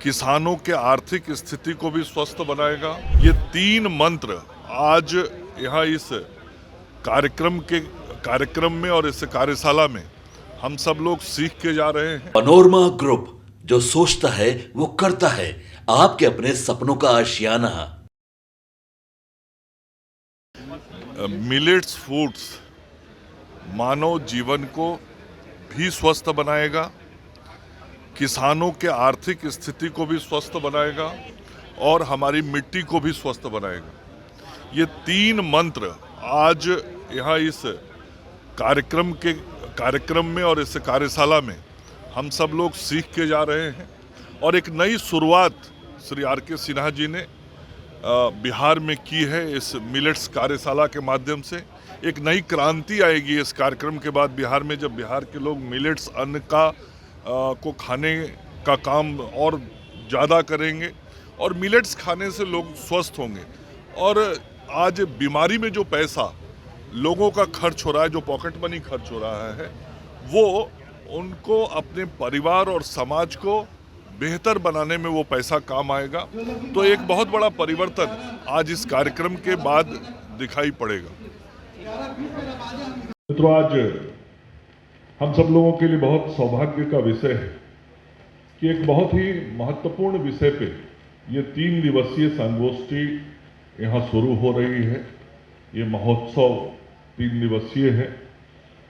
किसानों के आर्थिक स्थिति को भी स्वस्थ बनाएगा। ये 3 मंत्र आज यहाँ इस कार्यक्रम में और इस कार्यशाला में हम सब लोग सीख के जा रहे हैं। पनोरमा ग्रुप, जो सोचता है वो करता है। आपके अपने सपनों का आशियाना। मिलेट्स फूड्स मानव जीवन को भी स्वस्थ बनाएगा, किसानों के आर्थिक स्थिति को भी स्वस्थ बनाएगा और हमारी मिट्टी को भी स्वस्थ बनाएगा। ये 3 मंत्र आज यहाँ इस कार्यक्रम में और इस कार्यशाला में हम सब लोग सीख के जा रहे हैं और एक नई शुरुआत श्री R.K. सिन्हा जी ने बिहार में की है। इस मिलेट्स कार्यशाला के माध्यम से एक नई क्रांति आएगी इस कार्यक्रम के बाद बिहार में, जब बिहार के लोग मिलेट्स अन्न को खाने का काम और ज़्यादा करेंगे और मिलेट्स खाने से लोग स्वस्थ होंगे। और आज बीमारी में जो पैसा लोगों का खर्च हो रहा है, जो पॉकेट मनी खर्च हो रहा है, वो उनको अपने परिवार और समाज को बेहतर बनाने में वो पैसा काम आएगा। तो एक बहुत बड़ा परिवर्तन आज इस कार्यक्रम के बाद दिखाई पड़ेगा। मित्रों, आज हम सब लोगों के लिए बहुत सौभाग्य का विषय है कि एक बहुत ही महत्वपूर्ण विषय पे ये 3 दिवसीय संगोष्ठी यहाँ शुरू हो रही है। ये महोत्सव 3 दिवसीय है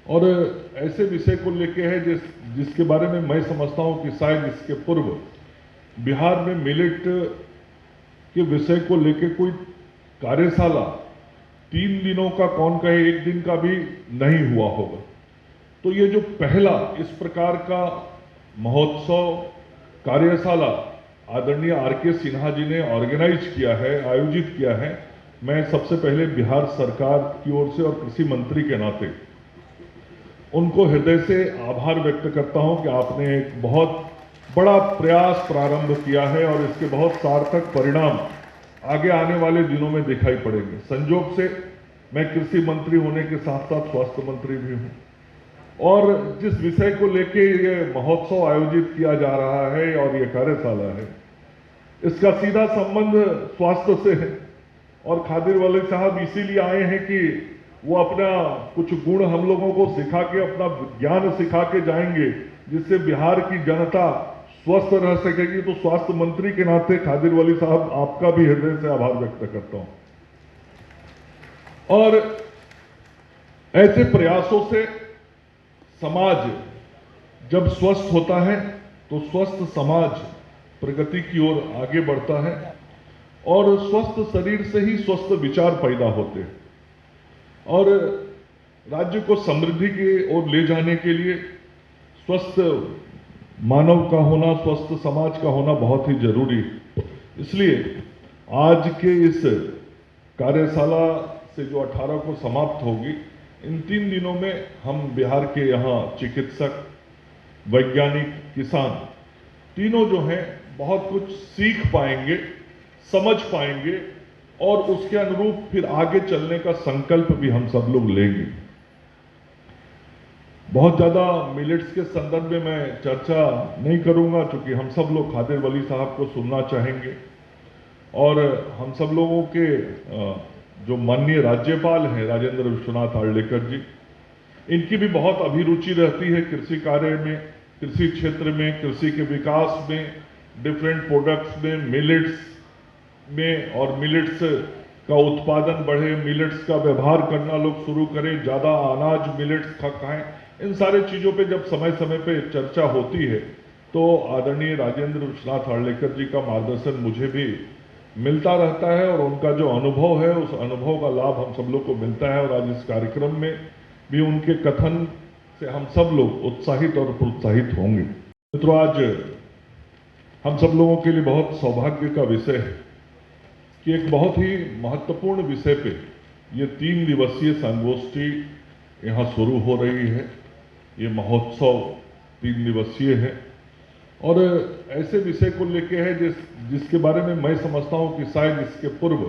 और ऐसे विषय को लेके है जिसके बारे में मैं समझता हूँ कि शायद इसके पूर्व बिहार में मिलेट के विषय को लेके कोई कार्यशाला 3 दिनों का, कौन कहे 1 दिन का भी नहीं हुआ होगा। तो ये जो पहला इस प्रकार का महोत्सव कार्यशाला आदरणीय R.K. सिन्हा जी ने ऑर्गेनाइज किया है, आयोजित किया है, मैं सबसे पहले बिहार सरकार की ओर से और कृषि मंत्री के नाते उनको हृदय से आभार व्यक्त करता हूं कि आपने एक बहुत बड़ा प्रयास प्रारंभ किया है और इसके बहुत सार्थक परिणाम आगे आने वाले दिनों में दिखाई पड़ेंगे। संयोग से मैं कृषि मंत्री होने के साथ साथ स्वास्थ्य मंत्री भी हूं और जिस विषय को लेके ये महोत्सव आयोजित किया जा रहा है और ये कार्यशाला है, इसका सीधा संबंध स्वास्थ्य से है। और खादिर वाले साहब इसीलिए आए हैं कि वो अपना कुछ गुण हम लोगों को सिखा के, अपना ज्ञान सिखा के जाएंगे, जिससे बिहार की जनता स्वस्थ रह सकेगी। तो स्वास्थ्य मंत्री के नाते खादिर वाली साहब, आपका भी हृदय से आभार व्यक्त करता हूं। और ऐसे प्रयासों से समाज जब स्वस्थ होता है तो स्वस्थ समाज प्रगति की ओर आगे बढ़ता है और स्वस्थ शरीर से ही स्वस्थ विचार पैदा होते हैं और राज्य को समृद्धि की ओर ले जाने के लिए स्वस्थ मानव का होना, स्वस्थ समाज का होना बहुत ही जरूरी है। इसलिए आज के इस कार्यशाला से जो 18 को समाप्त होगी, इन 3 दिनों में हम बिहार के यहाँ चिकित्सक, वैज्ञानिक, किसान तीनों जो हैं बहुत कुछ सीख पाएंगे, समझ पाएंगे और उसके अनुरूप फिर आगे चलने का संकल्प भी हम सब लोग लेंगे। बहुत ज्यादा मिलेट्स के संदर्भ में मैं चर्चा नहीं करूंगा, क्योंकि हम सब लोग खादिर वली साहब को सुनना चाहेंगे और हम सब लोगों के जो माननीय राज्यपाल हैं राजेंद्र विश्वनाथ आर्लेकर जी, इनकी भी बहुत अभिरुचि रहती है कृषि कार्य में, कृषि क्षेत्र में, कृषि के विकास में, डिफरेंट प्रोडक्ट्स में, मिलेट्स में, और मिलेट्स का उत्पादन बढ़े, मिलेट्स का व्यवहार करना लोग शुरू करें, ज़्यादा अनाज मिलेट्स खाएं। इन सारे चीज़ों पे जब समय समय पे चर्चा होती है तो आदरणीय राजेंद्र विश्वनाथ आर्लेकर जी का मार्गदर्शन मुझे भी मिलता रहता है और उनका जो अनुभव है उस अनुभव का लाभ हम सब लोग को मिलता है। और आज इस कार्यक्रम में भी उनके कथन से हम सब लोग उत्साहित और प्रोत्साहित होंगे। मित्रों, आज हम सब लोगों के लिए बहुत सौभाग्य का विषय है कि एक बहुत ही महत्वपूर्ण विषय पे ये 3 दिवसीय संगोष्ठी यहाँ शुरू हो रही है। ये महोत्सव 3 दिवसीय है और ऐसे विषय को लेके है जिसके बारे में मैं समझता हूँ कि शायद इसके पूर्व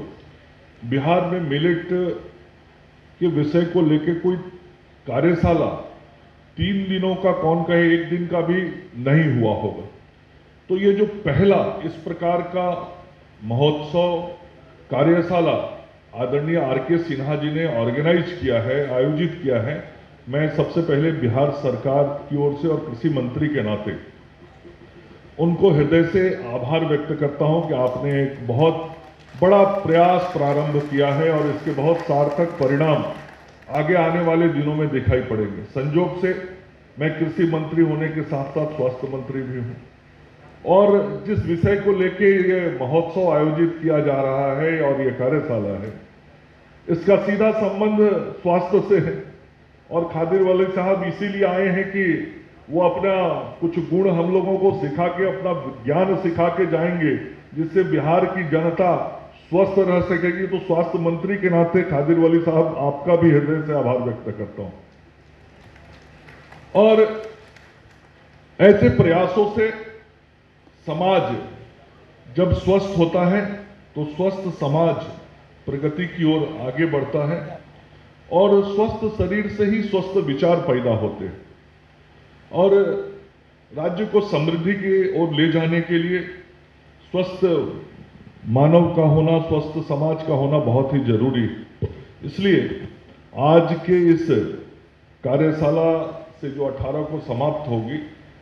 बिहार में मिलेट के विषय को लेके कोई कार्यशाला 3 दिनों का, कौन कहे 1 दिन का भी नहीं हुआ होगा। तो ये जो पहला इस प्रकार का महोत्सव कार्यशाला आदरणीय आर.के. सिन्हा जी ने ऑर्गेनाइज किया है, आयोजित किया है, मैं सबसे पहले बिहार सरकार की ओर से और कृषि मंत्री के नाते उनको हृदय से आभार व्यक्त करता हूं कि आपने एक बहुत बड़ा प्रयास प्रारंभ किया है और इसके बहुत सार्थक परिणाम आगे आने वाले दिनों में दिखाई पड़ेंगे। संयोग से मैं कृषि मंत्री होने के साथ साथ स्वास्थ्य मंत्री भी हूं और जिस विषय को लेके ये महोत्सव आयोजित किया जा रहा है और ये कार्यशाला है, इसका सीधा संबंध स्वास्थ्य से है और खादिर वाले साहब इसीलिए आए हैं कि वो अपना कुछ गुण हम लोगों को सिखा के, अपना ज्ञान सिखा के जाएंगे, जिससे बिहार की जनता स्वस्थ रह सकेगी। तो स्वास्थ्य मंत्री के नाते खादिर वाली साहब आपका भी हृदय से आभार व्यक्त करता हूं। और ऐसे प्रयासों से समाज जब स्वस्थ होता है तो स्वस्थ समाज प्रगति की ओर आगे बढ़ता है और स्वस्थ शरीर से ही स्वस्थ विचार पैदा होते हैं और राज्य को समृद्धि की ओर ले जाने के लिए स्वस्थ मानव का होना, स्वस्थ समाज का होना बहुत ही जरूरी है। इसलिए आज के इस कार्यशाला से जो 18 को समाप्त होगी,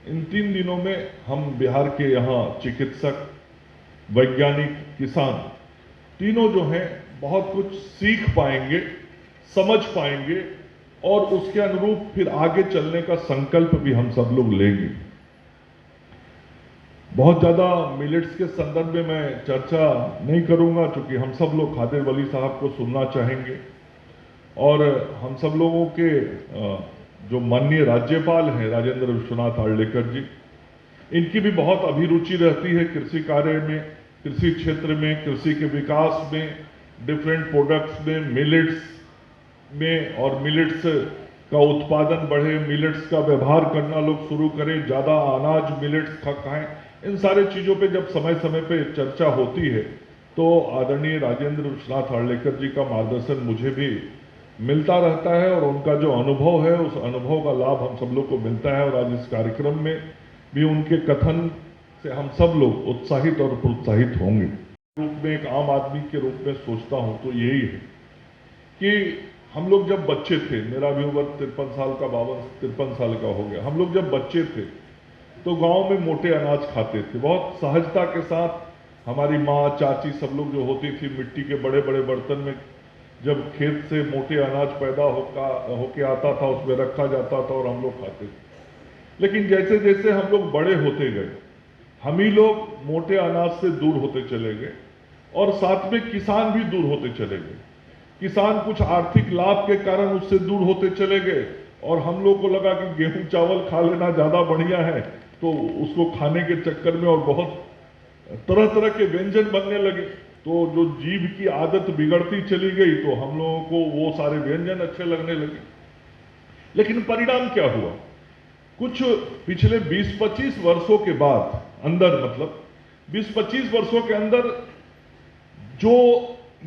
इन 3 दिनों में हम बिहार के यहाँ चिकित्सक, वैज्ञानिक, किसान तीनों जो हैं बहुत कुछ सीख पाएंगे, समझ पाएंगे और उसके अनुरूप फिर आगे चलने का संकल्प भी हम सब लोग लेंगे। बहुत ज्यादा मिलेट्स के संदर्भ में मैं चर्चा नहीं करूंगा क्योंकि हम सब लोग खादिर वली साहब को सुनना चाहेंगे और हम सब लोगों के जो माननीय राज्यपाल हैं राजेंद्र विश्वनाथ आर्लेकर जी, इनकी भी बहुत अभिरुचि रहती है कृषि कार्य में, कृषि क्षेत्र में, कृषि के विकास में, डिफरेंट प्रोडक्ट्स में, मिलेट्स में और मिलेट्स का उत्पादन बढ़े, मिलेट्स का व्यवहार करना लोग शुरू करें, ज्यादा अनाज मिलेट्स खाएं। इन सारे चीजों पे जब समय समय पे चर्चा होती है तो आदरणीय राजेंद्र विश्वनाथ आर्लेकर जी का मार्गदर्शन मुझे भी मिलता रहता है और उनका जो अनुभव है उस अनुभव का लाभ हम सब लोग को मिलता है और आज इस कार्यक्रम में भी उनके कथन से हम सब लोग उत्साहित और प्रोत्साहित होंगे। रूप में एक आम आदमी के रूप में सोचता हूं तो यही है कि हम लोग जब बच्चे थे, मेरा भी उम्र 53 साल का, 53 साल का हो गया, हम लोग जब बच्चे थे तो गांव में मोटे अनाज खाते थे, बहुत सहजता के साथ। हमारी माँ, चाची सब लोग जो होती थी मिट्टी के बड़े बड़े बर्तन में जब खेत से मोटे अनाज पैदा होके आता था उसमें रखा जाता था और हम लोग खाते थे। लेकिन जैसे जैसे हम लोग बड़े होते गए, हम ही लोग मोटे अनाज से दूर होते चले गए और साथ में किसान भी दूर होते चले गए। किसान कुछ आर्थिक लाभ के कारण उससे दूर होते चले गए और हम लोग को लगा कि गेहूं चावल खा लेना ज्यादा बढ़िया है, तो उसको खाने के चक्कर में और बहुत तरह तरह के व्यंजन बनने लगे। तो जो जीभ की आदत बिगड़ती चली गई तो हम लोगों को वो सारे व्यंजन अच्छे लगने लगे। लेकिन परिणाम क्या हुआ? कुछ पिछले 20-25 वर्षों के बाद मतलब 20-25 वर्षों के अंदर जो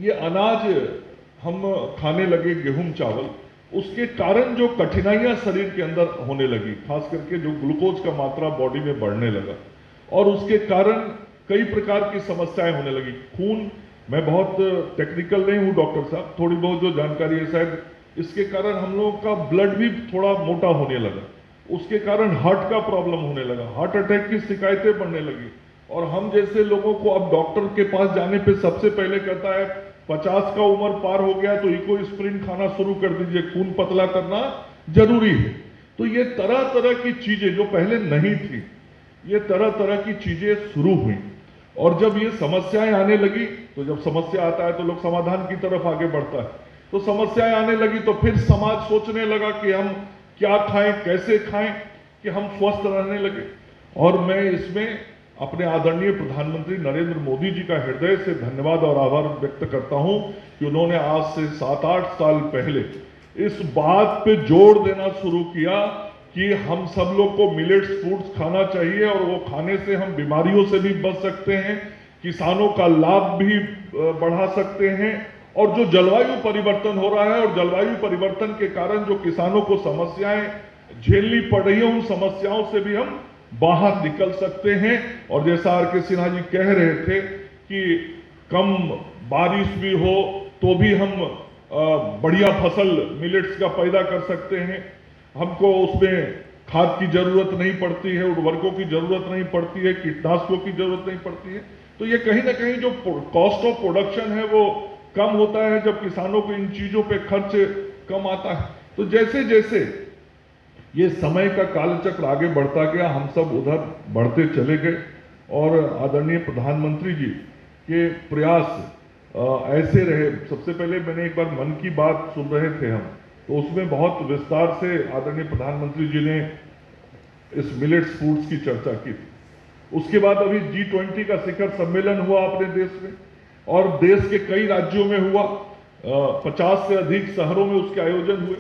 ये अनाज हम खाने लगे, गेहूं चावल, उसके कारण जो कठिनाइयां शरीर के अंदर होने लगी, खास करके जो ग्लूकोज का मात्रा बॉडी में बढ़ने लगा और उसके कारण कई प्रकार की समस्याएं होने लगी। खून, मैं बहुत टेक्निकल नहीं हूं डॉक्टर साहब, थोड़ी बहुत जो जानकारी है शायद, इसके कारण हम लोगों का ब्लड भी थोड़ा मोटा होने लगा, उसके कारण हार्ट का प्रॉब्लम होने लगा, हार्ट अटैक की शिकायतें बढ़ने लगी। और हम जैसे लोगों को अब डॉक्टर के पास जाने पे सबसे पहले कहता है 50 का उम्र पार हो गया तो इको स्प्रिन खाना शुरू कर दीजिए, खून पतला करना जरूरी है। तो ये तरह तरह की चीजें जो पहले नहीं थी, ये तरह तरह की चीजें शुरू हुई और जब ये समस्याएं आने लगी तो जब समस्या आता है तो लोग समाधान की तरफ आगे बढ़ता है। तो समस्याएं आने लगी तो फिर समाज सोचने लगा कि हम क्या खाएं, कैसे खाएं कि हम स्वस्थ रहने लगे। और मैं इसमें अपने आदरणीय प्रधानमंत्री नरेंद्र मोदी जी का हृदय से धन्यवाद और आभार व्यक्त करता हूं कि उन्होंने आज से 7-8 साल पहले इस बात पे जोर देना शुरू किया कि हम सब लोग को मिलेट्स फूड्स खाना चाहिए और वो खाने से हम बीमारियों से भी बच सकते हैं, किसानों का लाभ भी बढ़ा सकते हैं और जो जलवायु परिवर्तन हो रहा है और जलवायु परिवर्तन के कारण जो किसानों को समस्याएं झेलनी पड़ रही है, उन समस्याओं से भी हम बाहर निकल सकते हैं। और जैसा आर के सिन्हा जी कह रहे थे कि कम बारिश भी हो तो भी हम बढ़िया फसल मिलेट्स का पैदा कर सकते हैं, हमको उसमें खाद की जरूरत नहीं पड़ती है, उर्वरकों की जरूरत नहीं पड़ती है, कीटनाशकों की जरूरत नहीं पड़ती है। तो ये कहीं ना कहीं जो कॉस्ट ऑफ प्रोडक्शन है वो कम होता है जब किसानों को इन चीजों पे खर्च कम आता है। तो जैसे जैसे ये समय का कालचक्र आगे बढ़ता गया, हम सब उधर बढ़ते चले गए और आदरणीय प्रधानमंत्री जी के प्रयास ऐसे रहे। सबसे पहले मैंने एक बार मन की बात सुन रहे थे हम, तो उसमें बहुत विस्तार से आदरणीय प्रधानमंत्री जी ने इस मिलेट्स फूड्स की चर्चा की थी। उसके बाद अभी G20 का शिखर सम्मेलन हुआ अपने देश में और देश के कई राज्यों में हुआ, 50 से अधिक शहरों में उसके आयोजन हुए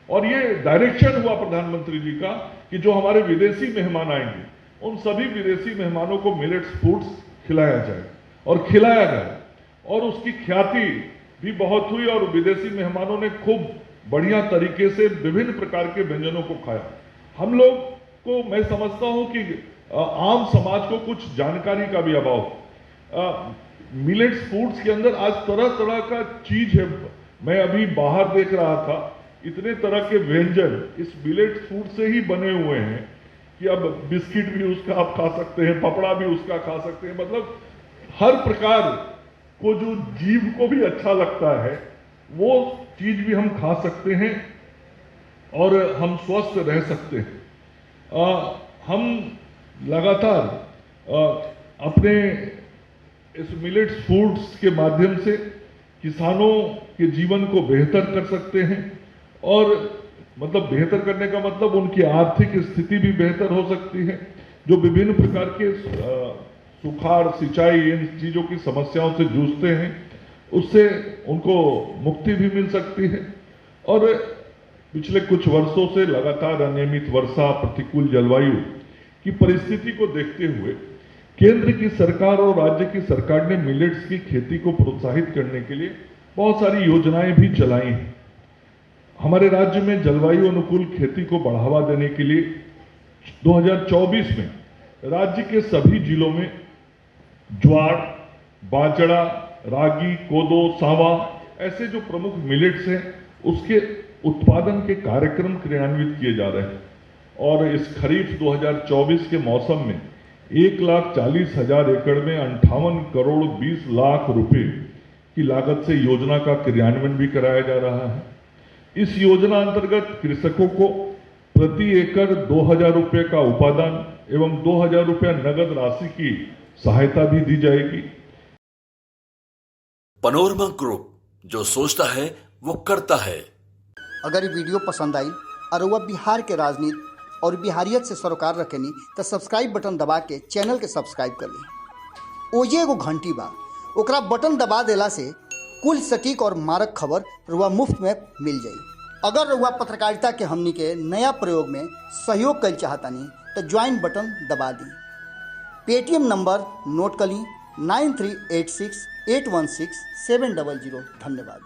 और ये डायरेक्शन हुआ प्रधानमंत्री जी का कि जो हमारे विदेशी मेहमान आएंगे उन सभी विदेशी मेहमानों को मिलेट्स फूड्स खिलाया जाए और खिलाया गया और उसकी ख्याति भी बहुत हुई और विदेशी मेहमानों ने खूब बढ़िया तरीके से विभिन्न प्रकार के व्यंजनों को खाया। हम लोग को मैं समझता हूं कि आम समाज को कुछ जानकारी का भी अभाव। मिलेट्स फूड्स के अंदर आज तरह तरह का चीज है। मैं अभी बाहर देख रहा था, इतने तरह के व्यंजन इस मिलेट्स फूड से ही बने हुए हैं कि अब बिस्किट भी उसका आप खा सकते हैं, पपड़ा भी उसका खा सकते हैं। मतलब हर प्रकार को जो जीव को भी अच्छा लगता है वो चीज भी हम खा सकते हैं और हम स्वस्थ रह सकते हैं। हम लगातार अपने इस मिलेट्स फूड्स के माध्यम से किसानों के जीवन को बेहतर कर सकते हैं और मतलब बेहतर करने का मतलब उनकी आर्थिक स्थिति भी बेहतर हो सकती है। जो विभिन्न प्रकार के सुखाड़, सिंचाई, इन चीजों की समस्याओं से जूझते हैं उससे उनको मुक्ति भी मिल सकती है। और पिछले कुछ वर्षों से लगातार अनियमित वर्षा, प्रतिकूल जलवायु की परिस्थिति को देखते हुए केंद्र की सरकार और राज्य की सरकार ने मिलेट्स की खेती को प्रोत्साहित करने के लिए बहुत सारी योजनाएं भी चलाई हैं। हमारे राज्य में जलवायु अनुकूल खेती को बढ़ावा देने के लिए 2024 में राज्य के सभी जिलों में ज्वार, बाजरा, रागी, कोदो, सांवा ऐसे जो प्रमुख मिलेट्स हैं उसके उत्पादन के कार्यक्रम क्रियान्वित किए जा रहे हैं। और इस खरीफ 2024 के मौसम में 1,40,000 एकड़ में 58 करोड़ 20 लाख रुपए की लागत से योजना का क्रियान्वयन भी कराया जा रहा है। इस योजना अंतर्गत कृषकों को प्रति एकड़ 2,000 रुपए का उपादान एवं 2,000 रुपया नगद राशि की सहायता भी दी जाएगी। पनोरमा ग्रुप, जो सोचता है वो करता है। अगर ये वीडियो पसंद आई और वह बिहार के राजनीति और बिहारियत से सरोकार रखेनी तो सब्सक्राइब बटन दबा के चैनल के सब्सक्राइब कर ली। ओजे एगो घंटी बा, ओकरा बटन दबा देला से कुल सटीक और मारक खबर रुआ मुफ्त में मिल जाई। अगर रुआ पत्रकारिता के हमनी के नया प्रयोग में सहयोग कर चाहतानी तो ज्वाइन बटन दबा दी। पेटीएम नंबर नोट कर ली 9386816700। धन्यवाद।